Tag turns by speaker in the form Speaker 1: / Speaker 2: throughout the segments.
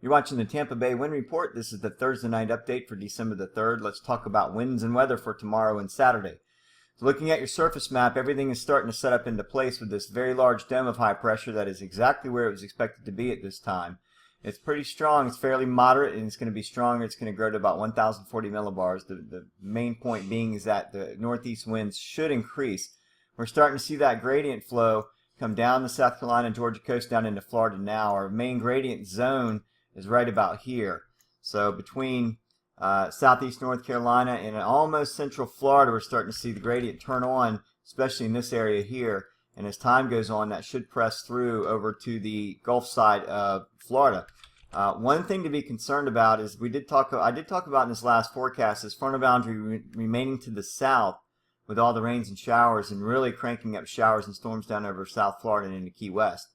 Speaker 1: You're watching the Tampa Bay Wind Report. This is the Thursday night update for December the 3rd. Let's talk about winds and weather for tomorrow and Saturday. So looking at your surface map, everything is starting to set up into place with this very large dome of high pressure that is exactly where it was expected to be at this time. It's pretty strong. It's fairly moderate, and it's going to be stronger. It's going to grow to about 1,040 millibars. The main point being is that the northeast winds should increase. We're starting to see that gradient flow come down the South Carolina and Georgia coast down into Florida now. Our main gradient zone is right about here. So between southeast North Carolina and almost central Florida, we're starting to see the gradient turn on, especially in this area here. And as time goes on, that should press through over to the Gulf side of Florida. One thing to be concerned about is I did talk about in this last forecast is frontal boundary remaining to the south with all the rains and showers, and really cranking up showers and storms down over South Florida and into Key West.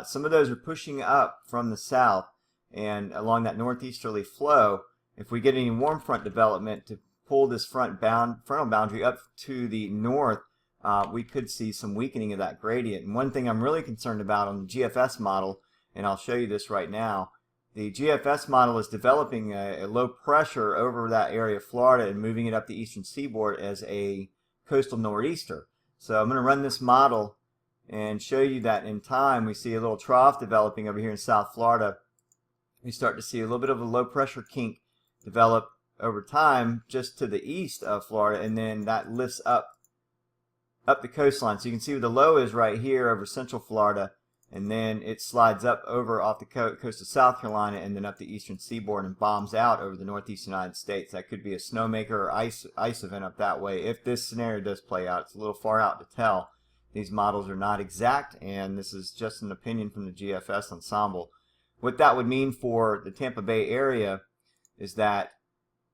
Speaker 1: Some of those are pushing up from the south and along that northeasterly flow. If we get any warm front development to pull this frontal boundary up to the north, we could see some weakening of that gradient. And one thing I'm really concerned about on the GFS model, and I'll show you this right now, the GFS model is developing a low pressure over that area of Florida and moving it up the eastern seaboard as a coastal nor'easter. So I'm going to run this model and show you that in time we see a little trough developing over here in South Florida. We start to see a little bit of a low pressure kink develop over time just to the east of Florida, and then that lifts up the coastline. So you can see where the low is right here over central Florida, and then it slides up over off the coast of South Carolina and then up the eastern seaboard and bombs out over the northeast United States. That could be a snowmaker or ice event up that way if this scenario does play out. It's a little far out to tell. These models are not exact, and this is just an opinion from the GFS ensemble. What that would mean for the Tampa Bay area is that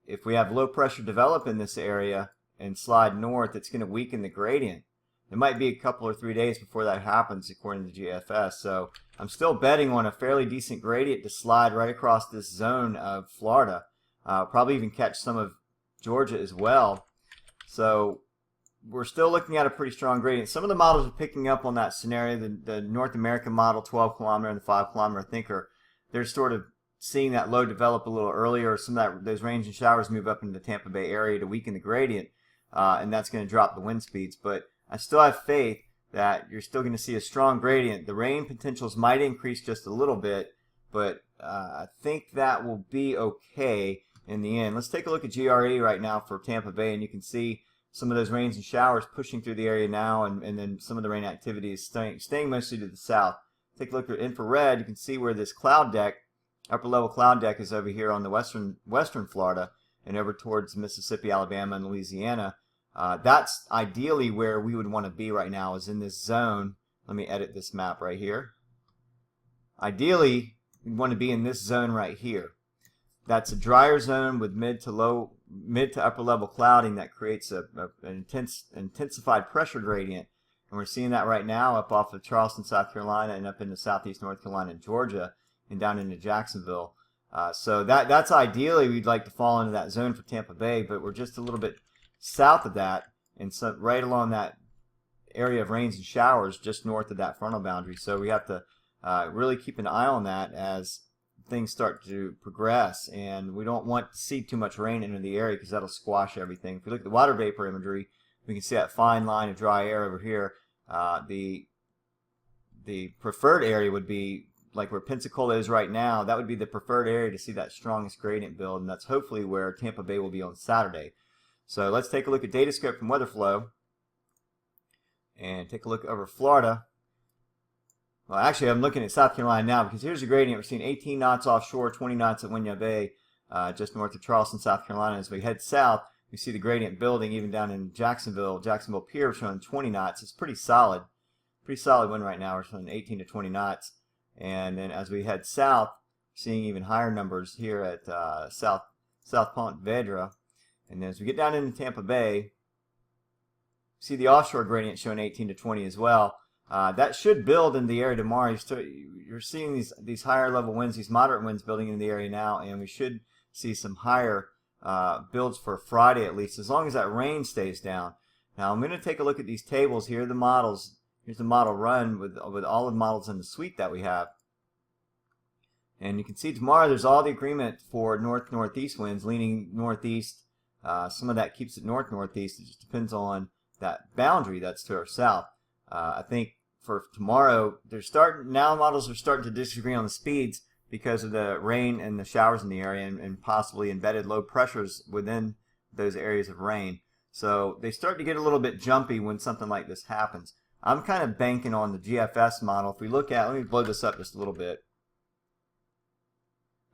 Speaker 1: if we have low pressure develop in this area and slide north, it's going to weaken the gradient. It might be a couple or 3 days before that happens according to GFS. So I'm still betting on a fairly decent gradient to slide right across this zone of Florida. Probably even catch some of Georgia as well. So we're still looking at a pretty strong gradient. Some of the models are picking up on that scenario. The North American model, 12 kilometer and the 5 kilometer, I think they're sort of seeing that low develop a little earlier, or some of those rains and showers move up into the Tampa Bay area to weaken the gradient, and that's going to drop the wind speeds. But I still have faith that you're still going to see a strong gradient. The rain potentials might increase just a little bit, but I think that will be okay in the end. Let's take a look at GRE right now for Tampa Bay, and you can see some of those rains and showers pushing through the area now, and then some of the rain activity is staying mostly to the south. Take a look at infrared. You can see where this cloud deck, upper level cloud deck, is over here on the western Florida and over towards Mississippi, Alabama, and Louisiana. That's ideally where we would want to be right now, is in this zone. Let me edit this map right here. Ideally, we want to be in this zone right here. That's a drier zone with mid to upper level clouding that creates an intensified pressure gradient. And we're seeing that right now up off of Charleston, South Carolina, and up into southeast North Carolina and Georgia, and down into Jacksonville. So that's ideally we'd like to fall into that zone for Tampa Bay, but we're just a little bit south of that, and so right along that area of rains and showers just north of that frontal boundary. So we have to really keep an eye on that as things start to progress, and we don't want to see too much rain into the area because that'll squash everything. If we look at the water vapor imagery, we can see that fine line of dry air over here. The preferred area would be like where Pensacola is right now. That would be the preferred area to see that strongest gradient build, and that's hopefully where Tampa Bay will be on Saturday. So let's take a look at Datascope from WeatherFlow and take a look over Florida. Well, actually, I'm looking at South Carolina now because here's the gradient. We're seeing 18 knots offshore, 20 knots at Winyah Bay, just north of Charleston, South Carolina. As we head south, we see the gradient building even down in Jacksonville Pier, showing 20 knots. It's pretty solid wind right now. We're showing 18 to 20 knots. And then as we head south, seeing even higher numbers here at South Ponte Vedra. And then as we get down into Tampa Bay, see the offshore gradient showing 18 to 20 as well. That should build in the area tomorrow. You're seeing these higher level winds, these moderate winds building in the area now, and we should see some higher builds for Friday at least, as long as that rain stays down. Now I'm going to take a look at these tables. Here are the models. Here's the model run with all the models in the suite that we have. And you can see tomorrow there's all the agreement for north-northeast winds leaning northeast. Some of that keeps it north-northeast. It just depends on that boundary that's to our south. I think for tomorrow, models are starting to disagree on the speeds because of the rain and the showers in the area and possibly embedded low pressures within those areas of rain. So they start to get a little bit jumpy when something like this happens. I'm kind of banking on the GFS model. If we look at, let me blow this up just a little bit.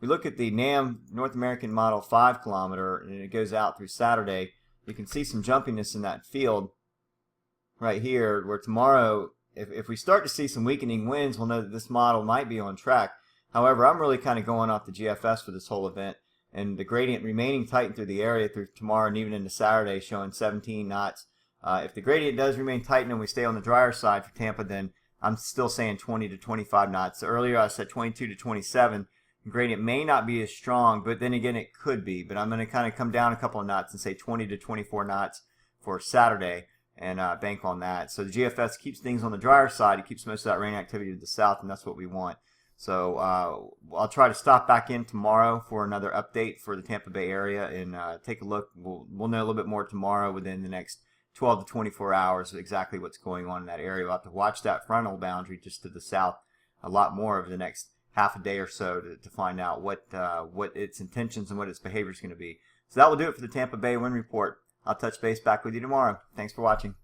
Speaker 1: We look at the NAM North American model 5 kilometer and it goes out through Saturday. You can see some jumpiness in that field right here, where tomorrow, if we start to see some weakening winds, we'll know that this model might be on track. However, I'm really kind of going off the GFS for this whole event, and the gradient remaining tight through the area through tomorrow and even into Saturday, showing 17 knots. If the gradient does remain tight and we stay on the drier side for Tampa, then I'm still saying 20 to 25 knots. So earlier I said 22 to 27. The gradient may not be as strong, but then again it could be. But I'm going to kind of come down a couple of knots and say 20 to 24 knots for Saturday and bank on that. So the GFS keeps things on the drier side. It keeps most of that rain activity to the south, and that's what we want. So I'll try to stop back in tomorrow for another update for the Tampa Bay area and take a look. We'll know a little bit more tomorrow within the next 12 to 24 hours of exactly what's going on in that area. We'll have to watch that frontal boundary just to the south a lot more over the next half a day or so to find out what its intentions and what its behavior is going to be. So that will do it for the Tampa Bay wind report. I'll touch base back with you tomorrow. Thanks for watching.